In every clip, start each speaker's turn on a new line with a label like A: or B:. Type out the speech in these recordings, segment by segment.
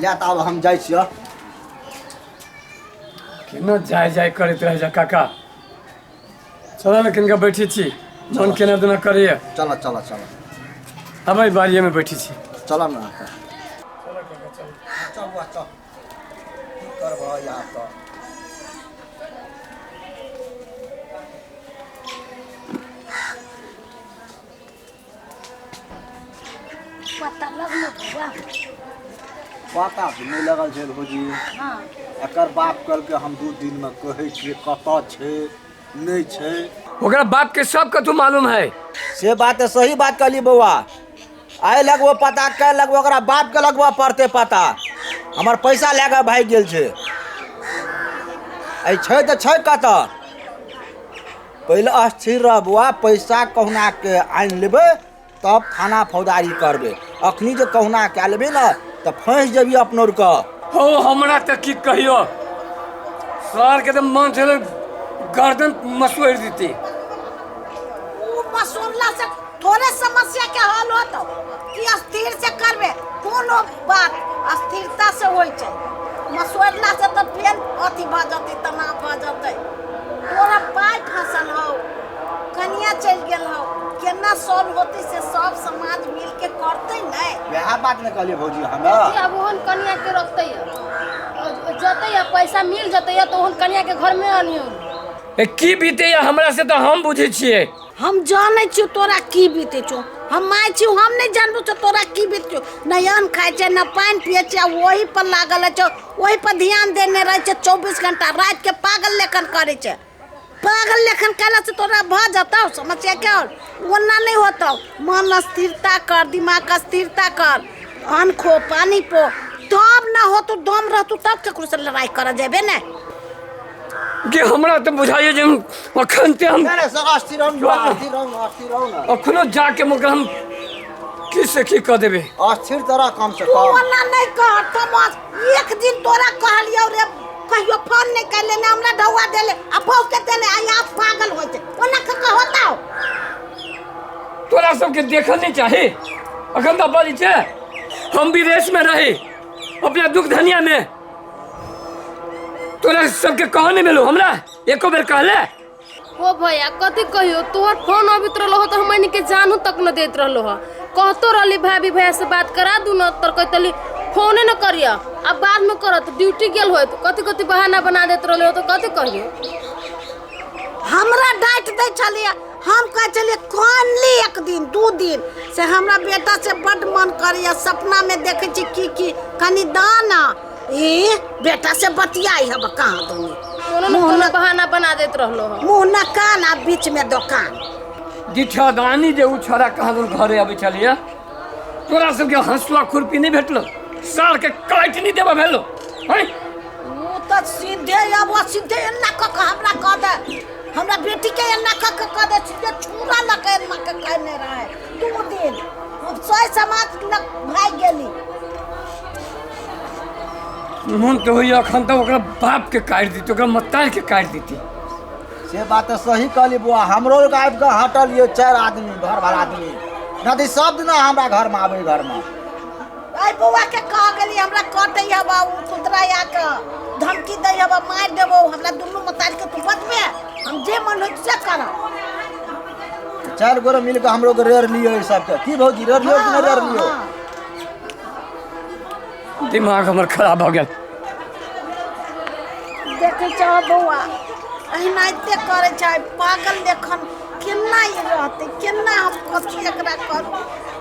A: ले त अब हम जाइ छियो।
B: केना जाय करैत रह जा काका। चल न कनिका बैठी छी मन केना देना करैया।
A: चल चल चल
B: अब बारिये में बैठी छी।
A: चल न चल काका चल। चल बुआ चल की करबो या त
C: पता लगलो बा।
A: पता नहीं लगल छै भौजी।
C: हां
A: एकर बाप कल के हम 2 दिन में कहै छी कत छै नहीं छै।
B: ओकरा बाप के सब कथु मालूम है।
A: से बात है, सही बात कहली बउआ। आए लगबो पता कह लगबो ओकरा बाप के लगबो पड़ते पता। हमर पैसा लेके भाग गेल छै। आई छै त छै कत। पहले अस्थिर रह बुआ, पैसा कहुना के आन लेबे तब थाना फौजदारी करबे। अखनी जो कहुना के लेबे न त फंस जेबी अपनोर का।
B: हो हमरा त की कहियो सर के त मन छले गर्दन मसोड़ देती।
C: ऊ मसोड़ला से थोड़े समस्या के हल होतो कि अस्थिर से करबे। कोनो बात अस्थिरता से होय छै। मसोड़ला से त फेन अथी भ जते तनाव भ जते। तोरा पाय फसल हो, कनिया चल गेल हो, केना सॉल्व होती से सब समाज मिल के करते नै।
A: वह बात न कहलिए भौजी हमरा।
D: अब ओहन कन्या के रखते जते या पैसा मिल जते तो ओहन कन्या के घर में आनियो।
B: ए की बीते या हमरा से तो हम बुझे छिए।
C: हम जानै छी तोरा की बीते छौ। हम माय छी, हम नहीं जानबो छ तोरा की बीते छौ। न अन्न खाय छै न पानी पिए छै, वही पर लागल छ, वही पर ध्यान देने रह छै 24 घंटा। रात के पागल लेखन करे छै। पागल लेखन कैला से तोरा भ जाता समस्या क्या। वरना नहीं होता। मन स्थिरता कर, दिमाग स्थिरता कर, अन्न खो, पानी पो, तब ना हो तो दम रहतु तब केकरो से लड़ाई कर जेबे ना।
B: कि हमरा तो बुझाइए जे अखन ते हम
A: अरे सर अस्थिर रहू ना।
B: अखनो जाके मगर हम की से की कर देबे।
A: अस्थिर तरह कम से
C: तू
A: कम।
C: वरना नहीं कह तमास। एक दिन तोरा कहलियो रे कहियो फोन नहीं कर लेने हमरा ढौआ देले आ भौक के देले आ आप पागल होय छै। ओना का होता हो।
B: तोरा सबके देखल नहीं चाहे। अखन तो बाजी छे हम विदेश में रहे अपने दुख धनिया में। तोरा सबके कह नहीं मिलो हमरा एको बेर कहले।
D: हो भैया कथी कहियो तोहर फोन अबित रहलो हो तो हमनी के जानू तक न देत रहलो हो। कहतो रहली भाभी भैया से बात करा दू न तर कहतली फोने न करिया। अब बाद में करत ड्यूटी गेल होय तो कथी बहाना बना देत रहले हो तो कथी कहियो।
C: हमरा डांट दे चलिए। हम कह चलिए कौन ली 1 दिन 2 दिन से हमरा बेटा से बड मन करिया। सपना में देखे छी की कनी दाना ए बेटा से बतियाई हम कहां दूनी।
D: कोनो बहाना बना देत रहलो हो।
C: मुंह न कान आ बीच में दुकान।
B: दिठदानी जे उ छोरा कहाँ दूर घरे आबे चलिए। तोरा सबके हंसुआ खुरपी नहीं भेटलो। साल के काट नहीं देबा भेलो। हैं
C: वो तो सीधे अब सीधे एना क हमरा कह दे। हमरा बेटी के एना क दे सीधे छुरा लगे एना क कहने रहे 2 दिन। अब सोई समाज लग भाग गेली।
B: मन तो होई अखन तो ओकरा बाप के काट दी, ओकरा मताई के काट दीती।
A: से बात तो सही कहली बुआ। हमरो लोग आबि के हटल ये 4 आदमी घर भर आदमी नदी सब दिन हमरा घर में आबे। घर में
C: आई बुआ के कह गेली हमरा कटै हबा कुतरा या के धमकी दै हबा मार देबो। हमरा दुनु मतारी के तू बचबे हम जे मन होय से करब।
A: 4 गोरे मिल के हमरो के रेर लियो सब के। की भौजी रेर लियो कि नहीं रेर लियो।
B: दिमाग हमर खराब हो गेल।
C: देखे छ बउआ एनाते करे छै पागल लेखन। केना ई रहते केना हम कथी एकरा करू।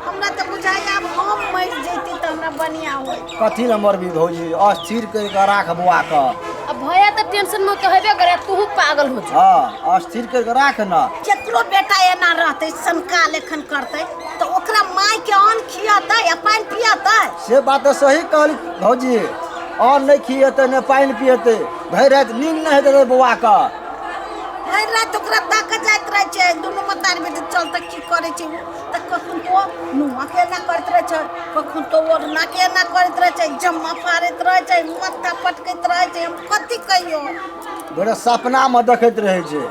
C: हमरा तो बुझाय अब हम मर जैती त हमरा बढ़िया होय।
A: कथी ल मरबी भौजी। अस्थिर कर के राख बुआ का।
D: अब भैया तो टेंशन में कहबे करे तू पागल हो जा।
A: हां अस्थिर कर के राख ना।
C: केकरो बेटा एना रहते संका लेखन करते तो ओकरा माय के अन्न खियाता या पानी पियाता।
A: से बात तो सही कहली भौजी। अन्न नहीं खिएते न पानी पिएते भर रात नींद नहीं हेते बुआ का।
C: भर रात ओकरा ताक जाइत रहे छै दुनु मतार बेटी चलते की करे छै त कखन तो नुआ के ना करत रहे छै कखन तो ओढ़ना के ना करत रहे छै जम्मा फाड़त रहे छै माथा पटकैत रहे छै। हम कथी कहियो।
A: बड़े सपना में देखैत रहे छै।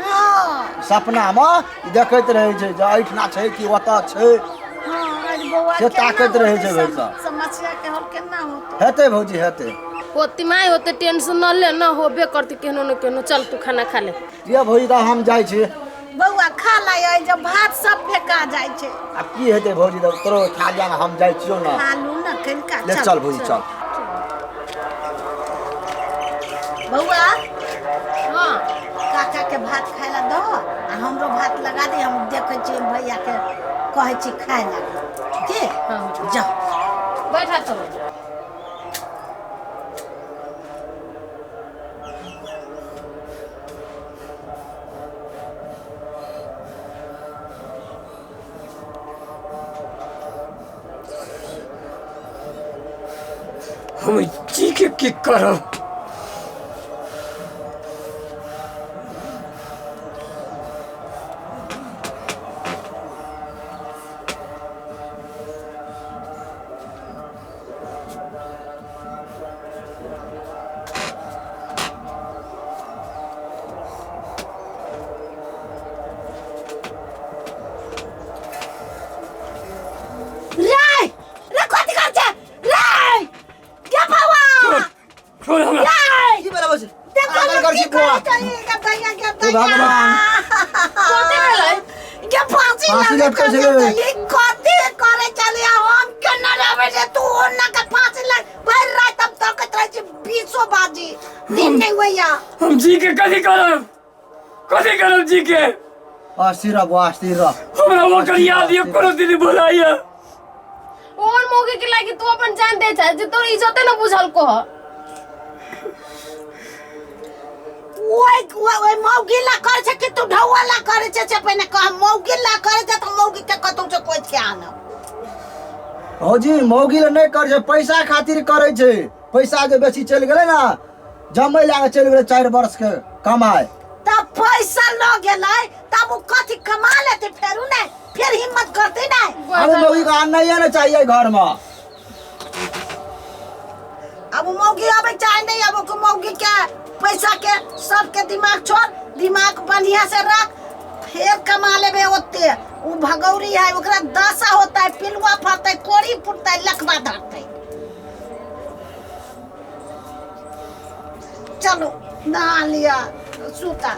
C: हां
A: सपना में देखैत रहे छै जे ऐठना छै कि ओता छै।
C: हां आज बउआ
A: से
C: केना
A: ताकत रहे
C: होतै
A: छै भैसा
C: समस्या के हल केना होतै
A: हेतै भौजी हेतै
D: होती माई होते टेंशन न ले न होबे करती केनो न केनो चल तू खाना खा ले
A: ये भौजी तऽ हम जाइ छी
C: बउआ खा लै जब भात सब फेका जाइ छै
A: आब की हेतै भौजी तऽ तोरो खा लिया ना हम जाइ छियौ ना
C: आलू न कनिका
A: ले चल भौजी चल
C: बउआ
D: हां
C: काका के भात खाय ला दो आ हमरो भात लगा दे हम देखै छी भैया के कहै छी खाय ला की
D: हां
C: जा
D: बैठा तो
B: हम जी के की करब
C: रे रे कथि कर छै रे क्या बाबा
B: छोड़ हमरा
A: की बेला भौजी
C: देखो
A: आगल कर छी बुआ
C: के भैया के
A: हे भगवान
D: कोते गेलै
C: के फांसी
A: फांसी
C: लगे
A: लटकै छै
C: ये कथि करे चले हम केना रहबे जे तू ओना के फांसी लग भर रात तब तक रहे छी 20 बाजी दिन नहीं होया
B: हम जी के कथी करब जी के
A: अस्थिर रह बुआ अस्थिर रह
B: हमरा ओकर याद ये कोनो दिन भुलाइया
D: ओन मौके के लागी तू अपन जान दे जा जे तोर इज्जते न बुझल को
C: ओए मौगिला करे छै कि तू ढौवाला करे छै पहिने कह मौगिला करे छै त मौगी के कतौ से कोइ के आना
A: भौजी मौगी ले नहीं कर छै पैसा खातिर करे छै पैसा जे बेसी चल गेलै ना जमै लागे चल गेलै 4 वर्ष के कमाई
C: तब पैसा ल गेलै तब वो कथि कमा लेते फेरू नहीं फिर हिम्मत करते नहीं
A: हमें मौगी का आना ही ना चाहिए घर में
C: अब मौगी आवे चाहे नहीं अब को मौगी के पैसा के सबके दिमाग छोड़ दिमाग बढ़िया से रख फिर कमा लेबे ओते वो भगौरी है ओकरा दशा होता है पिलुआ फरता है कोड़ी फुटता है लखवा धरता है चलो नहा लिया सूता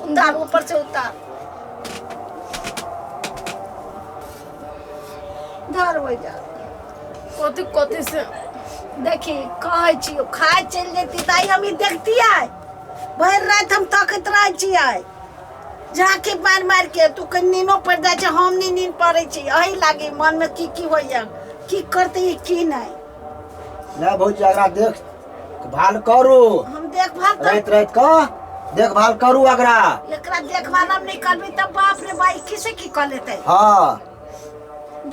C: उतार ऊपर से उतार धर हो जा
D: कथी से
C: देखी कहै छियो खाए चल जेती ताई हम ई देखती आय भर रात हम तकत रह छियै झांकी मार मार के तू के नीनो पड़ जाय छै हम नी नींद पड़ै छी एही लागी मन में की होइया की करते की नहीं
A: ना भौजी अगरा देख भाल करू
C: हम देखभाल
A: रात रात का देखभाल करू अगरा
C: एकरा देखभाल हम नहीं करबी तब बाप रे भाई किसे की कर लेते
A: हां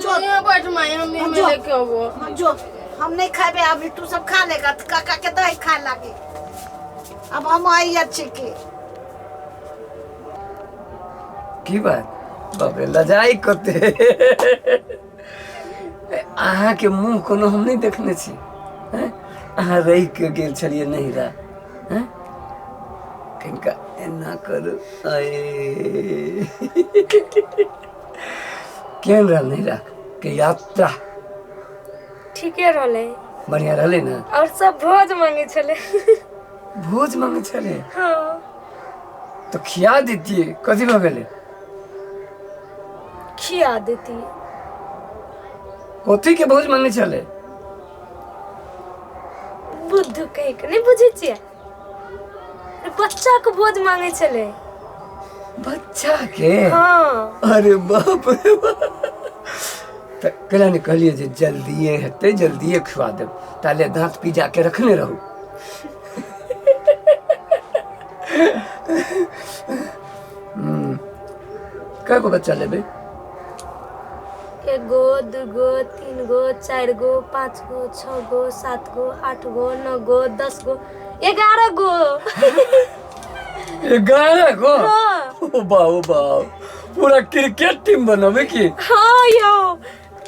D: जो यहाँ बैठ माई हम
C: जो।
D: लेके आबो
C: जो हम नहीं खाबे अभी तू सब खा लेगा तो काका के दही खाए लागे अब हम आई अच्छे के
B: की बात बाप रे लजाई करते अहाँ के मुंह कोनो हम नहीं देखने छी हैं अहाँ रही के गेल छलिए नहीं रहा हैं कनिका एना करू आए केहन रहल नहीं रहा के यात्रा
E: ठीके रहले
B: बढ़िया रहले ना
E: और सब भोज मांगे छले
B: भोज मांगे छले
E: हाँ
B: तो खिया देतिए कथी भ गेले
E: खिया देती
B: कथी के भोज मांगे छले
E: बुद्धू कह के नहीं बुझे छिए बच्चा को भोज मांगे छले
B: बच्चा के
E: हाँ
B: अरे बाप रे बाप कला ने कहलिए जे जल्दिए हेते जल्दिए खुआ देब ताले दांत पिजा के रखने रहू कय गो बच्चा लेबे
E: 1 गो 2 गो 3 गो 4 गो 5 गो 6 गो 7 गो 8 गो 9 गो 10 गो 11 गो
B: 11 गो
E: हाँ
B: ओ बाओ पूरा क्रिकेट टीम बनोबे की
E: हाँ यो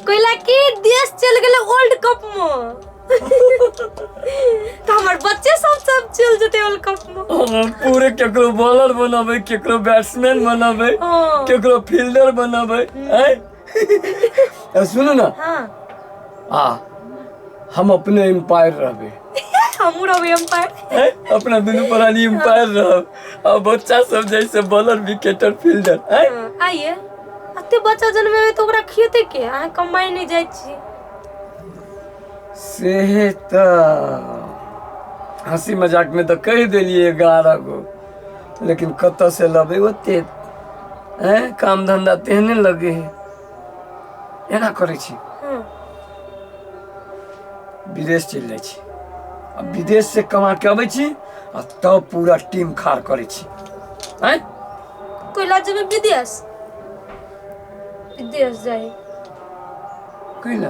E: कोइला की देश चल गेले वर्ल्ड कप में तो हमार बच्चे सब चल जेते वर्ल्ड कप में।
B: हम पूरे केकरो बॉलर बनाबे, केकरो बैट्समैन बनाबे,
E: हाँ।
B: केकरो फील्डर बनाबे हैं। सुनो ना,
E: हाँ
B: हम अपने एम्पायर रहबे,
E: हमू रहो एम्पायर।
B: अपना दुनू प्राणी एम्पायर रहब, और बच्चा सब जैसे बॉलर विकेटर फील्डर हैं।
E: आइए अते बच्चा जन्मे तो ओकरा खियते के अहाँ कमाई नहीं जाइ छी।
B: से तो हंसी मजाक में तो कह दिलिए 11 गो, लेकिन कत से लबे ओते काम धंधा तेहने लगे है। एना करे छी, विदेश चल जाइ छी, अब विदेश से कमा के अबै छी आ तब पूरा टीम खाड़ करे छी। हैं
E: कोई लाज में विदेश जाए,
B: कैला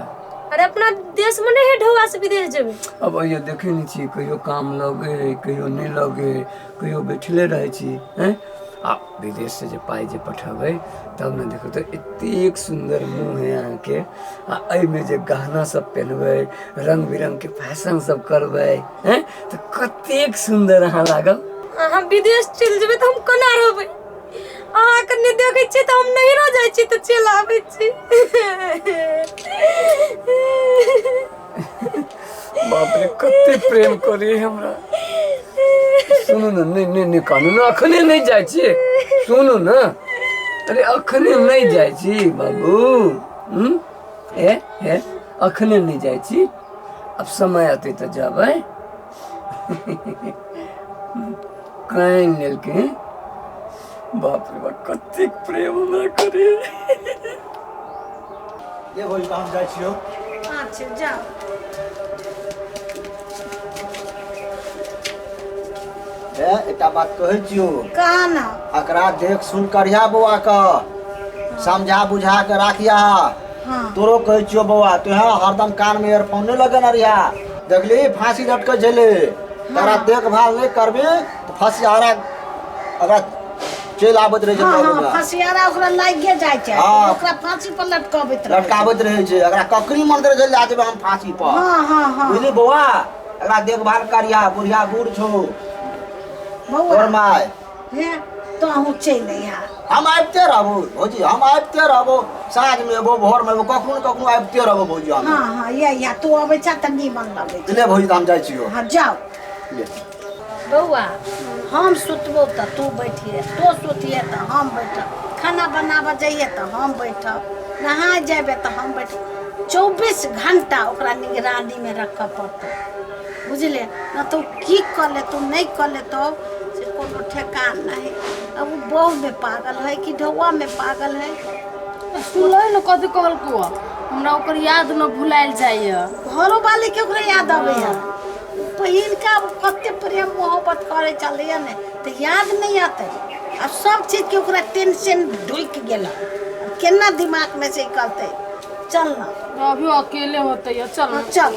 E: अरे अपना देश में नहीं है ढौआ से विदेश जेबे।
B: अब ये देखे नहीं छी, कहियो काम लगे कहियो नहीं लगे, कहियो बैठले रहे छी हैं। आ विदेश से जे पाई जे पठाबे तब न देखो तो एतेक सुंदर मुँह है यहाँ के, आ एहि में जे गहना सब पहनबे, रंग बिरंग के फैशन सब करबे हैं, तो कतेक सुंदर अहाँ लागल।
E: अहाँ विदेश चल जेबे तो हम कोना रहबे, अहाँ कने देखे छी तो हम नहीं रह जाइ छी तो चल आबै छी।
B: बाप रे कते प्रेम करे हमरा। सुनो ना, नहीं कानून अखने नहीं जाय छी, सुनो ना, अरे अखने नहीं जाय छी बाबू, ए अखने नहीं जाय छी, अब समय आते तो जाबे। कान लेके बाप रे बाप कते प्रेम हमरा करे।
A: ये बोल काम जाइ छियो।
C: अच्छा जाओ।
A: एकटा बात कहै छियो,
C: कहा ना
A: एकरा देख सुन करिया बौआ का, समझा बुझा के राखिया।
C: हाँ
A: तोरो कहै छियो बौआ, तो हरदम कान में ईयरफोन नहीं लगे रिया, देखली फांसी लटके झेले, तारा देखभाल नहीं करबी तो फसियारा अगर चल आबत रहे छै।
C: हाँ फसियारा ओकरा लागे जाइ छै,
A: हाँ।
C: ओकरा फांसी पर लटकाबैत रहे।
A: लटकाबत रहे छै, अगर ककरी मंदिर चल जा जेबे हम फांसी पर।
C: हाँ
A: बुझली बौआ, एकरा देखभाल करिया, बुढ़िया बूढ़ छो तोर
C: बउआ
A: माय।
C: हैं तो हम चल यहाँ,
A: हम आबिते रहबो भौजी, हम आबिते रहबो, साँझ में एबो भोर में एबो, कखनो कखनो आबिते रहबो भौजी हम।
C: हाँ या तू अबै छ त नीमन लगै छै।
A: ले भौजी हम जाइ छियो।
C: हाँ जाओ।
A: ले।
C: बउआ हम सुतबो त तू बैठिए, तो सुतिए त हम बैठब, खाना बनाबऽ जाइए त हम बैठब, नहाए जेबे त हम बैठब। 24 घंटा ओकरा निगरानी में रखऽ पड़तौ, बुझले न तो की कर ले तू नहीं कर ले तो से कोनो ठेकान नहीं। अब वो बहू में पागल है कि ढौआ में पागल है।
D: सुनै न कथी कहलकौ, हमरा ओकर याद न भुलाइल जाइए।
C: घरों वाली के ओकरा याद आवे है, पहिलका कते प्रेम मोहब्बत करे चलिए ने तो याद नहीं आते। अब सब चीज के ओकरा टेंशन ढुक गेला, केना दिमाग में से निकलते। चल ना
D: अभी अकेले होते चल
C: चल।